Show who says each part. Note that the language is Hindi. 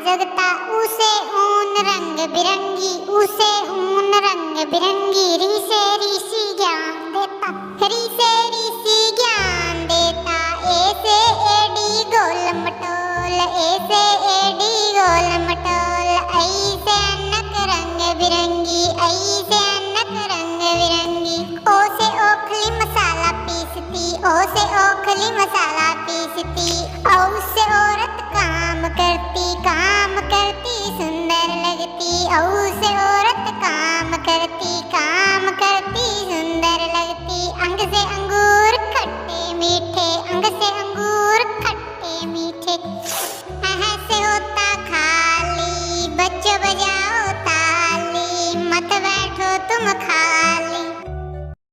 Speaker 1: जगता उसे ऊन रंग बिरंगी, उसे ऊन रंग बिरंगी। री से ऋषि ज्ञान देता, री से ऋषि ज्ञान देता। ए से एडी गोल मटोल, ए से एडी गोल मटोल। ऐ से अनक रंग बिरंगी, ऐ से अनक रंग बिरंगी। ओ से ओखली मसाला पीसती, ओ से ओखली मसाला पीसती। औ से औरत काम करती, काम करती सुंदर लगती। औ से औरत काम करती, काम करती सुंदर लगती। अंग से अंगूर खट्टे मीठे, अंग से अंगूर खट्टे मीठे। अह से